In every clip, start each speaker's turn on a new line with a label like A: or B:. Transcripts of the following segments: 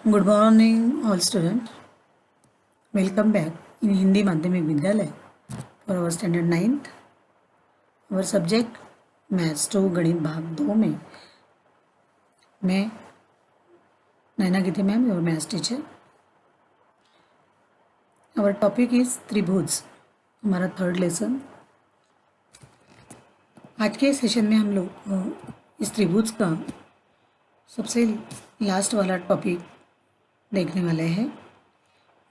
A: Good morning, all students. Welcome back in Hindi माध्यमिक विद्यालय for our standard 9th. Our subject maths 2 गणित भाग 2 में मैं नैना गीते मैम और maths teacher. Our topic is त्रिभुज, हमारा थर्ड लेसन. आज के सेशन में हम लोग इस त्रिभुज का सबसे लास्ट वाला टॉपिक देखने वाले हैं.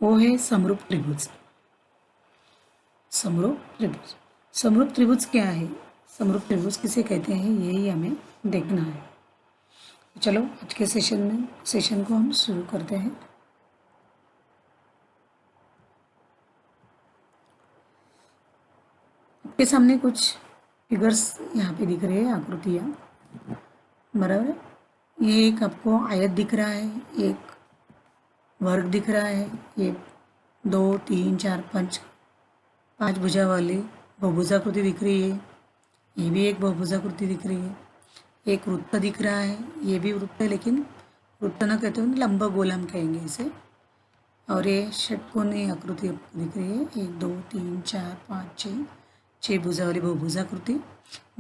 A: वो है समरूप त्रिभुज. समरूप त्रिभुज. समरूप त्रिभुज क्या है, समरूप त्रिभुज किसे कहते हैं, यही हमें देखना है. चलो आज के सेशन को हम शुरू करते हैं. आपके सामने कुछ फिगर्स यहाँ पे दिख रहे हैं, आकृतियाँ, बराबर है. ये एक आपको आयत दिख रहा है, एक वर्ग दिख रहा है, ये 2 3 4 5 भुजा वाली बहुभुजाकृति दिख रही है. ये भी एक बहुभुजाकृति दिख रही है. एक वृत्त दिख रहा है, ये भी वृत्त है, लेकिन वृत्त न कहते हैं, लंबा गोल हम कहेंगे इसे. और ये षटकोणीय आकृति दिख रही है, 1 2 3 4 5 6 भुजा वाली बहुभुजाकृति.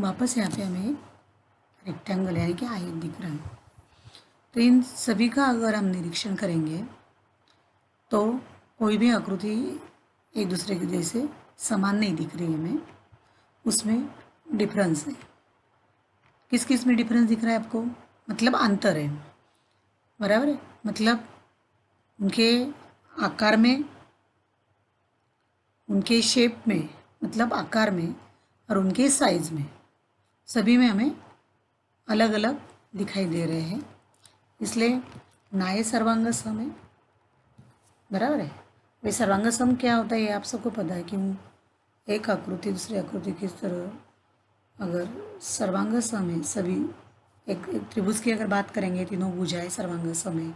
A: वापस यहाँ पे हमें रेक्टेंगल यानी कि आयत दिख रहा है. तो इन सभी का अगर हम निरीक्षण करेंगे तो कोई भी आकृति एक दूसरे के जैसे समान नहीं दिख रही है हमें, उसमें डिफरेंस है. किस किस में डिफरेंस दिख रहा है आपको, मतलब अंतर है, बराबर है. मतलब उनके आकार में, उनके शेप में, मतलब आकार में, और उनके साइज में, सभी में हमें अलग अलग दिखाई दे रहे हैं. इसलिए ना ये सर्वांग सम है, बराबर है. वे सर्वांग सम क्या होता है ये आप सबको पता है. क्यों एक आकृति दूसरी आकृति की तरह अगर सर्वांग सम है, सभी एक त्रिभुज की अगर बात करेंगे, तीनों भुजाएं सर्वांग सम है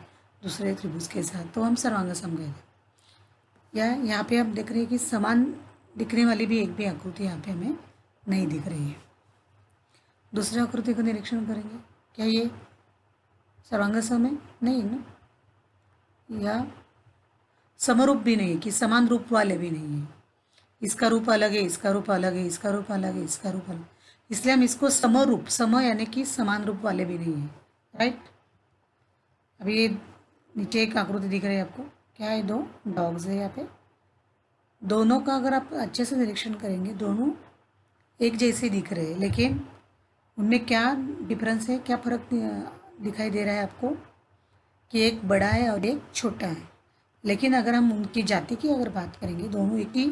A: दूसरे त्रिभुज के साथ, तो हम सर्वांग सम कहते हैं. या यहाँ पे आप देख रहे हैं कि समान दिखने वाली भी एक भी आकृति यहाँ पे हमें नहीं दिख रही है. दूसरी आकृति का निरीक्षण करेंगे, क्या ये सर्वांग सम है, नहीं ना. या समरूप भी नहीं है, कि समान रूप वाले भी नहीं है. इसका रूप अलग है, इसका रूप अलग है, इसका रूप अलग है, इसका रूप अलग, इसलिए हम इसको समरूप, सम यानी कि समान रूप वाले भी नहीं है, राइट. अभी ये नीचे एक आकृति दिख रही है आपको, क्या है, 2 डॉग्स है यहाँ पे. दोनों का अगर आप अच्छे से निरीक्षण करेंगे, दोनों एक जैसे दिख रहे हैं, लेकिन उनमें क्या डिफरेंस है, क्या फ़र्क दिखाई दे रहा है आपको, कि एक बड़ा है और एक छोटा है. लेकिन अगर हम उनकी जाति की अगर बात करेंगे, दोनों एक ही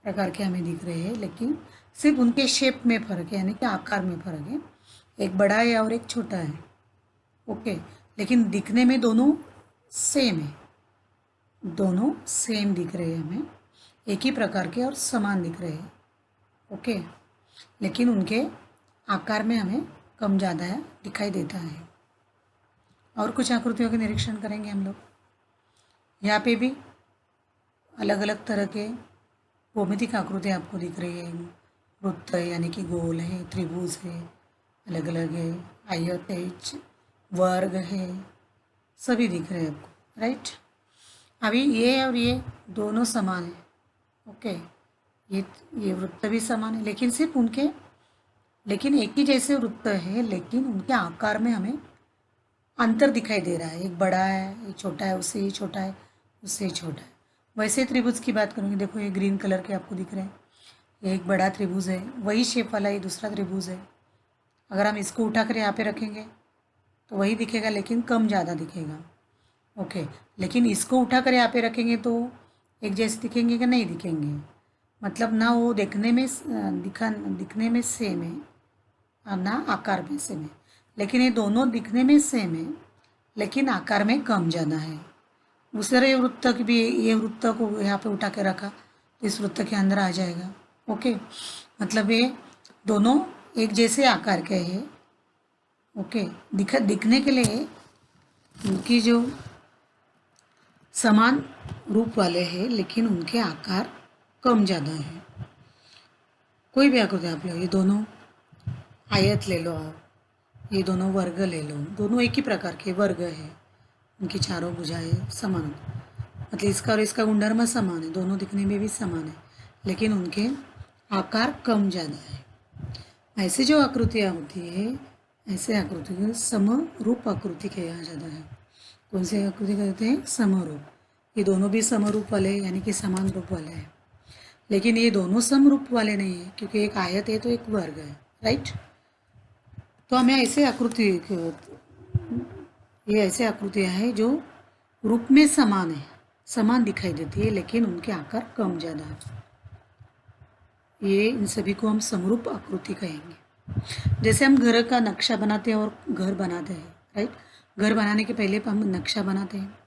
A: प्रकार के हमें दिख रहे हैं, लेकिन सिर्फ उनके शेप में फ़र्क है, यानी कि आकार में फ़र्क है. एक बड़ा है और एक छोटा है, ओके. लेकिन दिखने में दोनों सेम है, दोनों सेम दिख रहे हैं हमें, एक ही प्रकार के और समान दिख रहे हैं, ओके. लेकिन उनके आकार में हमें कम ज़्यादा दिखाई देता है. और कुछ आकृतियों के निरीक्षण करेंगे हम लोग. यहाँ पे भी अलग अलग तरह के भौमितिक आकृति आपको दिख रही है. वृत्त है यानी कि गोल है, त्रिभुज है, अलग अलग है, आयत है, वर्ग है, सभी दिख रहे हैं आपको, राइट. अभी ये और ये दोनों समान है, ओके. ये वृत्त भी समान है, लेकिन सिर्फ उनके, लेकिन एक ही जैसे वृत्त है, लेकिन उनके आकार में हमें अंतर दिखाई दे रहा है. एक बड़ा है, एक छोटा है, उससे ही छोटा है, उससे ही छोटा है. वैसे त्रिभुज की बात करूँगी, देखो ये ग्रीन कलर के आपको दिख रहे हैं, ये एक बड़ा त्रिभुज है, वही शेप वाला ये दूसरा त्रिभुज है. अगर हम इसको उठाकर यहाँ पे रखेंगे तो वही दिखेगा, लेकिन कम ज़्यादा दिखेगा, ओके. लेकिन इसको उठाकर यहाँ पे रखेंगे तो एक जैसे दिखेंगे कि नहीं दिखेंगे, मतलब ना वो दिखने में सेम है और ना आकार में सेम है. लेकिन ये दोनों दिखने में सेम है, लेकिन आकार में कम ज़्यादा है. दूसरे वृत्त की भी, ये वृत्त को यहाँ पे उठा के रखा तो इस वृत्त के अंदर आ जाएगा, ओके. मतलब ये दोनों एक जैसे आकार के हैं, ओके. दिखने के लिए उनकी जो समान रूप वाले हैं, लेकिन उनके आकार कम ज़्यादा है. कोई भी आकृति आप लो, ये दोनों आयत ले लो आप, ये दोनों वर्ग ले लो, दोनों एक ही प्रकार के वर्ग है, उनकी चारों भुजाएं समान, मतलब इसका और इसका गुणधर्म समान है, दोनों दिखने में भी समान है, लेकिन उनके आकार कम ज़्यादा है। ऐसे जो आकृतियाँ होती है, ऐसे आकृति को समरूप आकृति कहा जाता है। कौन सी आकृति कहते हैं? समरूप। ये दोनों भी समरूप वाले यानी कि समान रूप वाले हैं, लेकिन ये दोनों समरूप वाले नहीं है, क्योंकि एक आयत है तो एक वर्ग है, राइट। तो हमें ऐसे आकृति, ये ऐसे आकृतियाँ हैं जो रूप में समान है, समान दिखाई देती है, लेकिन उनके आकार कम ज़्यादा है। ये इन सभी को हम समरूप आकृति कहेंगे। जैसे हम घर का नक्शा बनाते हैं और घर बनाते हैं, राइट। घर बनाने के पहले हम नक्शा बनाते हैं,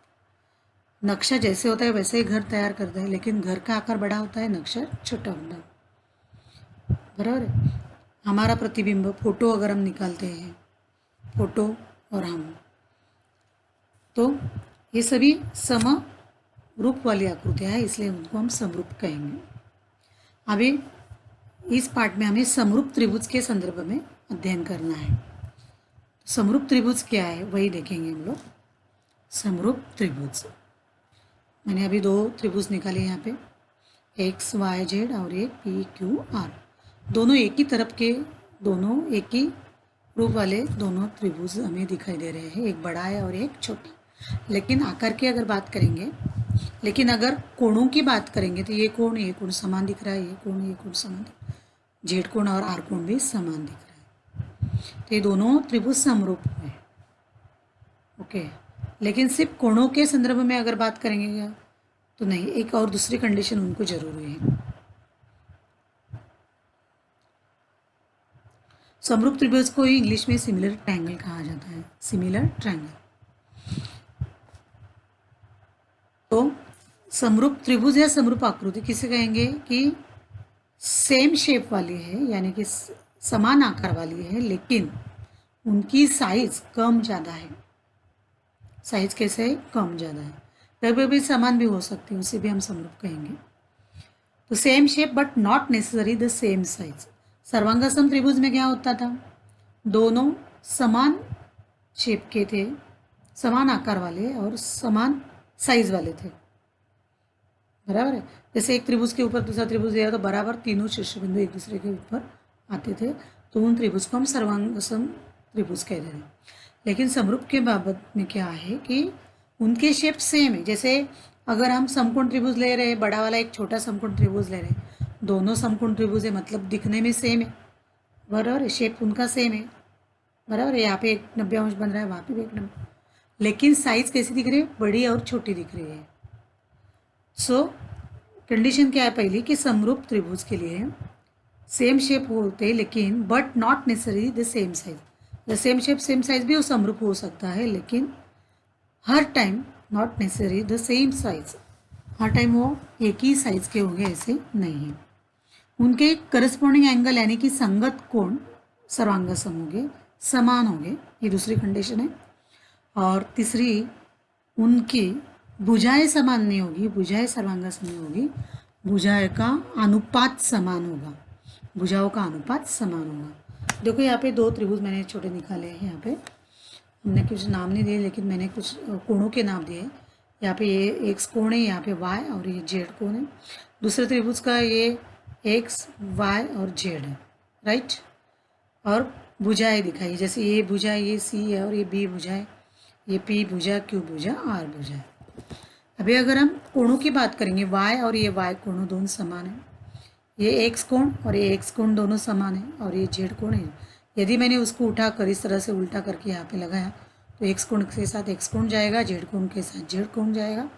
A: नक्शा जैसे होता है वैसे ही घर तैयार करते हैं, लेकिन घर का आकार बड़ा होता है, नक्शा छोटा होता है, बराबर है। हमारा प्रतिबिंब फोटो अगर हम निकालते हैं, फोटो और हम, तो ये सभी समरूप वाली आकृतियाँ हैं, इसलिए उनको हम समरूप कहेंगे। अभी इस पार्ट में हमें समरूप त्रिभुज के संदर्भ में अध्ययन करना है। समरूप त्रिभुज क्या है वही देखेंगे हम लोग। समरूप त्रिभुज, मैंने अभी दो त्रिभुज निकाले यहाँ पे, एक्स वाई जेड और एक पी क्यू आर। दोनों एक ही तरफ के, दोनों एक ही रूप वाले दोनों त्रिभुज हमें दिखाई दे रहे हैं, एक बड़ा है और एक छोटा। लेकिन आकार की अगर बात करेंगे, लेकिन अगर कोणों की बात करेंगे तो ये कोण समान दिख रहा है, ये कोण समान दिख रहा है, जेड कोण और आर कोण भी समान दिख रहा है, तो ये दोनों त्रिभुज समरूप हैं, ओके। लेकिन सिर्फ कोणों के संदर्भ में अगर बात करेंगे तो नहीं, एक और दूसरी कंडीशन उनको जरूरी है। समरूप त्रिभुज को ही इंग्लिश में सिमिलर ट्रायंगल कहा जाता है, सिमिलर ट्रायंगल। तो समरूप त्रिभुज या समरूप आकृति किसे कहेंगे कि सेम शेप वाली है, यानी कि समान आकार वाली है, लेकिन उनकी साइज कम ज़्यादा है। साइज कैसे है? कम ज़्यादा है। कभी भी समान भी हो सकती है, उसे भी हम समरूप कहेंगे। तो same shape but not necessary the same size. सर्वांगासम त्रिभुज में क्या होता था? दोनों समान शेप के थे, समान आकार वाले और समान साइज वाले थे, बराबर है। जैसे एक त्रिभुज के ऊपर दूसरा त्रिभुज दिया तो बराबर तीनों शीर्ष बिंदु एक दूसरे के ऊपर आते थे, तो उन त्रिभुज को हम सर्वांगसम त्रिभुज कहते हैं। लेकिन समरूप के बाबत में क्या है कि उनके शेप सेम है। जैसे अगर हम समकोण त्रिभुज ले रहे हैं, बड़ा वाला एक छोटा समकोण त्रिभुज ले रहे हैं, दोनों समकोण त्रिभुज है, मतलब दिखने में सेम है, बराबर है, शेप उनका सेम है, बराबर है। यहाँ पे एक 90 अंश बन रहा है, वहाँ पे भी एक 90, लेकिन साइज कैसी दिख रही है? बड़ी और छोटी दिख रही है। सो कंडीशन क्या है पहली कि समरूप त्रिभुज के लिए सेम शेप होते, लेकिन but not necessary the same size. The same shape same size भी वो समरूप हो सकता है, लेकिन हर time not necessary the same size, हर टाइम वो एक ही साइज के होंगे ऐसे नहीं है। उनके करस्पॉन्डिंग एंगल यानी कि संगत कोण सर्वांगसम होंगे, समान होंगे, ये दूसरी कंडीशन है। और तीसरी, उनकी भुजाएं समान नहीं होगी, भुजाएं सर्वांगसम नहीं होगी, भुजाएं का अनुपात समान होगा, भुजाओं का अनुपात समान होगा। देखो यहाँ पे दो त्रिभुज मैंने छोटे निकाले हैं, यहाँ पे हमने कुछ नाम नहीं दिए, लेकिन मैंने कुछ कोणों के नाम दिए। यहाँ पे ये एक्स कोण है, यहाँ पे वाई और ये जेड कोण है। दूसरे त्रिभुज का ये एक्स वाई और जेड है, राइट। और भुजाएं दिखाई, जैसे ये भुजा, ये सी है और ये बी भुजा है, ये पी भुजा, क्यू भुजा, आर भुजा है। अभी अगर हम कोणों की बात करेंगे, वाई और ये वाई कोणों दोनों समान है, ये एक्स कोण और ये एक्स कोण दोनों समान है, और ये जेड कोण है। यदि मैंने उसको उठाकर इस तरह से उल्टा करके यहाँ पे लगाया तो एक्स कोण के साथ एक्स कोण जाएगा, जेड कोण के साथ जेड कोण जाएगा।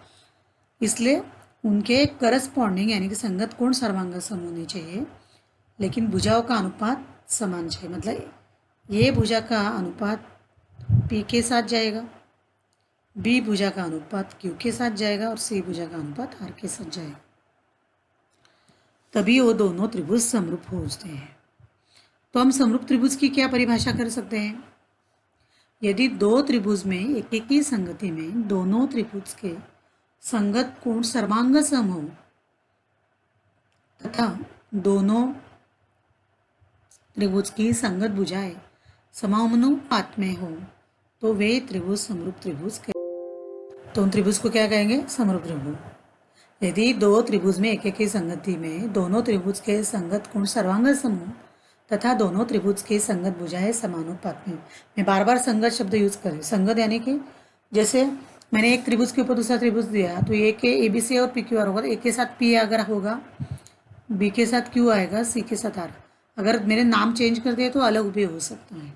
A: इसलिए उनके करस्पॉन्डिंग यानी कि संगत कोण सर्वांगसम होने चाहिए, लेकिन भुजाओं का अनुपात समान चाहिए। मतलब ये भुजा का अनुपात पी के साथ जाएगा, बी भुजा का अनुपात क्यू के साथ जाएगा, और सी भुजा का अनुपात आर के साथ जाएगा, तभी वो दोनों त्रिभुज समरूप होते हैं। तो हम समरूप त्रिभुज की क्या परिभाषा कर सकते हैं? यदि दो त्रिभुज में एक ही संगति में दोनों त्रिभुज के संगत कोण सर्वांगसम हो तथा दोनों त्रिभुज की संगत भुजाएं समानुपात में हो, तो वे त्रिभुज समरूप त्रिभुज तो उन त्रिभुज को क्या कहेंगे? समरूप त्रिभुज। यदि दो त्रिभुज में एक की संगति में दोनों त्रिभुज के संगत कोण सर्वांग समूह तथा दोनों त्रिभुज की संगत भुजाएं समानुपात में। मैं बार बार संगत शब्द यूज कर रही हूँ। संगत यानी कि जैसे मैंने एक त्रिभुज के ऊपर दूसरा त्रिभुज दिया तो ए के ABC और PQR होगा, तो ए के साथ P अगर होगा, बी के साथ क्यू आएगा, सी के साथ आर। अगर मेरे नाम चेंज कर दिए तो अलग भी हो सकता है।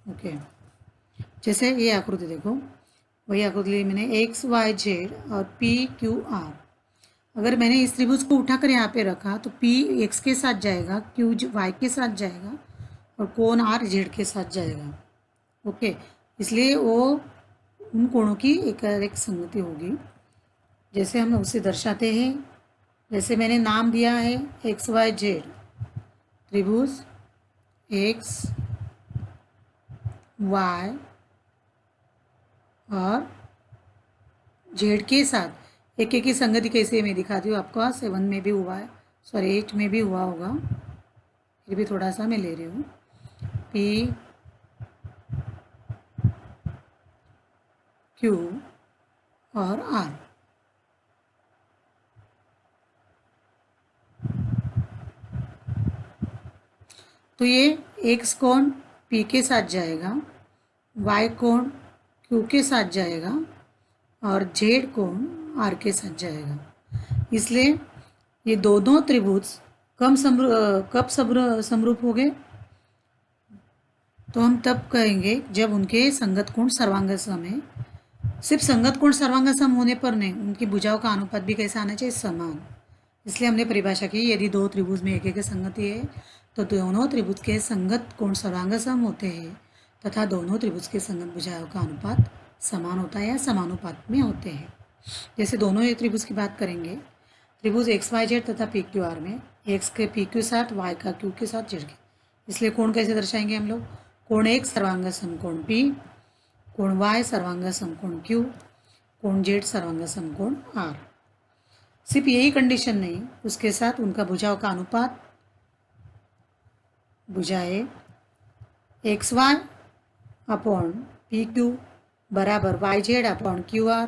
A: ओके, जैसे ये आकृति देखो, वही आकृति ली मैंने XYZ और PQR। अगर मैंने इस त्रिभुज को उठाकर यहाँ पे रखा तो P X के साथ जाएगा, Q Y के साथ जाएगा और कोण R Z के साथ जाएगा। ओके, इसलिए वो उन कोणों की एक संगति होगी। जैसे हम उसे दर्शाते हैं, जैसे मैंने नाम दिया है XYZ त्रिभुज X Y और Z के साथ एक की संगति कैसे मैं दिखाती हूँ आपको। 7 में भी हुआ है, सॉरी 8 में भी हुआ होगा, फिर भी थोड़ा सा मैं ले रही हूँ। P Q और R। तो ये X कोण P के साथ जाएगा, Y कोण Q के साथ जाएगा और Z कोण R के साथ जाएगा। इसलिए ये दोनों त्रिभुज कब समरूप हो गए? तो हम तब कहेंगे जब उनके संगत कोण सर्वांग सम है। सिर्फ संगत कोण सर्वांग सम होने पर नहीं, उनकी भुजाओं का अनुपात भी कैसा आना चाहिए? समान। इसलिए हमने परिभाषा की, यदि दो त्रिभुज में एक संगति है तो दोनों त्रिभुज के संगत कोण सर्वांग सम होते हैं तथा दोनों त्रिभुज के संगत भुजाओं का अनुपात समान होता है या समानुपात में होते हैं। जैसे दोनों एक त्रिभुज की बात करेंगे, त्रिभुज XYZ तथा PQR में X के P के साथ, Y का Q के साथ, Z के। इसलिए कोण कैसे दर्शाएंगे हम लोग? कोण X सर्वांग समकोण P, कोण Y सर्वांग समकोण Q, कोण Z सर्वांग समकोण R। सिर्फ यही कंडीशन नहीं, उसके साथ उनका भुजाओं का अनुपात, भुजाएं XY अपॉन PQ बराबर YZ अपॉन QR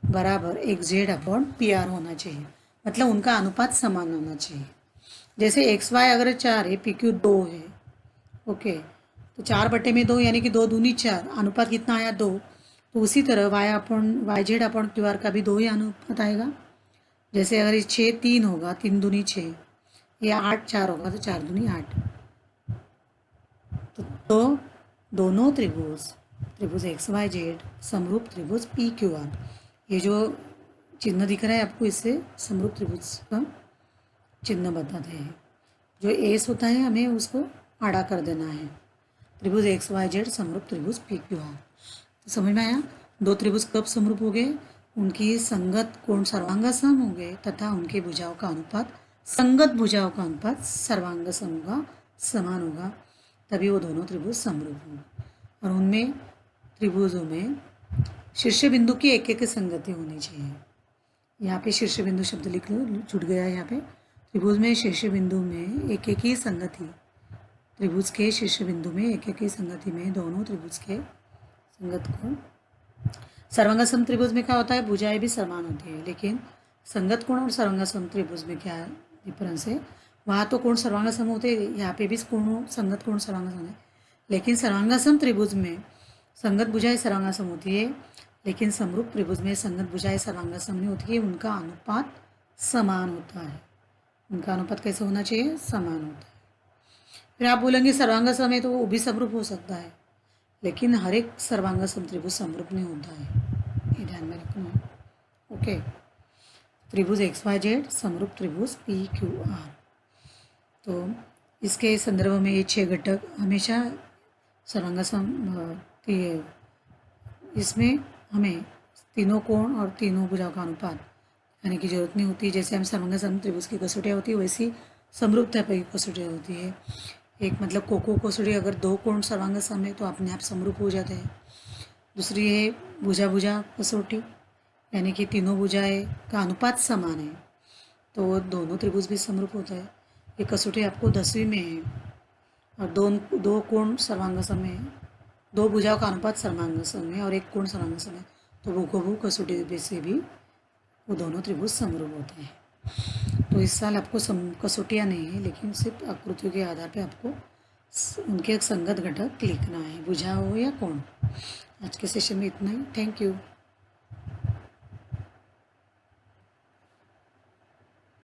A: बराबर XZ अपॉन PR होना चाहिए। मतलब उनका अनुपात समान होना चाहिए। जैसे XY अगर 4 है, PQ 2 है, ओके, तो 4/2 यानी कि 2 दूनी 4, अनुपात कितना आया? 2। तो उसी तरह YZ अपॉन QR का भी 2 ही अनुपात आएगा। जैसे अगर ये 6 3 होगा, 3 दूनी 6, या 8 4 होगा तो 4 दूनी 8। तो दोनों त्रिभुज XYZ समरूप त्रिभुज PQR, ये जो चिन्ह दिख रहा है आपको, इससे समरूप त्रिभुज का चिन्ह बताते हैं। जो एस होता है हमें उसको आड़ा कर देना है। त्रिभुज XYZ समरूप त्रिभुज PQR। तो समझ में आया? दो त्रिभुज कब समरूप हो गए? उनकी संगत कोण सर्वांग सम हो गए तथा उनके भुजाओं का अनुपात, संगत भुजाओं का अनुपात सर्वांग सम होगा, समान होगा, तभी वो दोनों त्रिभुज समरूप होंगे। और उनमें त्रिभुजों में शीर्ष बिंदु की एक संगति होनी चाहिए। यहाँ पे शीर्ष बिंदु शब्द लिख लो, जुड़ गया है यहाँ पे। त्रिभुज में शीर्ष बिंदु में एक ही संगति, त्रिभुज के शीर्ष बिंदु में एक ही संगति में दोनों त्रिभुज के संगत कोण, सर्वांगसम त्रिभुज में क्या होता है? भुजाएं भी समान होती है, लेकिन संगत कोण और सर्वांगसम त्रिभुज में क्या डिफरेंस है? वहाँ तो कोण सर्वांगसम होते हैं, यहाँ पे भी कोण संगत कोण सर्वांगसम है, लेकिन सर्वांगसम त्रिभुज में संगत भुजाएं सर्वांगसम होती है, लेकिन समरूप त्रिभुज में संगत भुजाएं सर्वांगसम नहीं होती है, उनका अनुपात समान होता है। उनका अनुपात कैसे होना चाहिए? समान होता है। फिर आप बोलेंगे सर्वांगसम है तो वो भी समरूप हो सकता है, लेकिन हर एक सर्वांगसम त्रिभुज समरूप नहीं होता है, ये ध्यान में रखना। ओके, त्रिभुज XYZ समरूप त्रिभुज PQR। तो इसके संदर्भ में ये 6 घटक हमेशा सर्वांगसम, इसमें हमें तीनों कोण और तीनों भुजाओं का अनुपात यानी की जरूरत नहीं होती। जैसे हम सर्वांगसम त्रिभुज की कसौटियाँ होती है, वैसी समरूपता की कसौटियाँ होती है। एक मतलब कोको कसौटी, अगर 2 कोण सर्वांगसम है तो अपने आप समरूप हो जाते हैं। दूसरी है भुजा कसौटी, यानी कि तीनों भुजाएं का अनुपात समान है तो दोनों त्रिभुज भी समरूप होता है। ये कसौटी आपको 10वीं में है, और दो कोण सर्वांगसम है, 2 भुजाओं का अनुपात सर्वांगसम है और 1 कोण सर्वांगसम है, तो वो कसौटी से भी वो दोनों त्रिभुज समरूप होते हैं। तो इस साल आपको कसौटियाँ नहीं है, लेकिन सिर्फ आकृतियों के आधार पे आपको उनके संगत घटक लिखना है, भुजा हो या कोण। आज के सेशन में इतना ही। Thank you.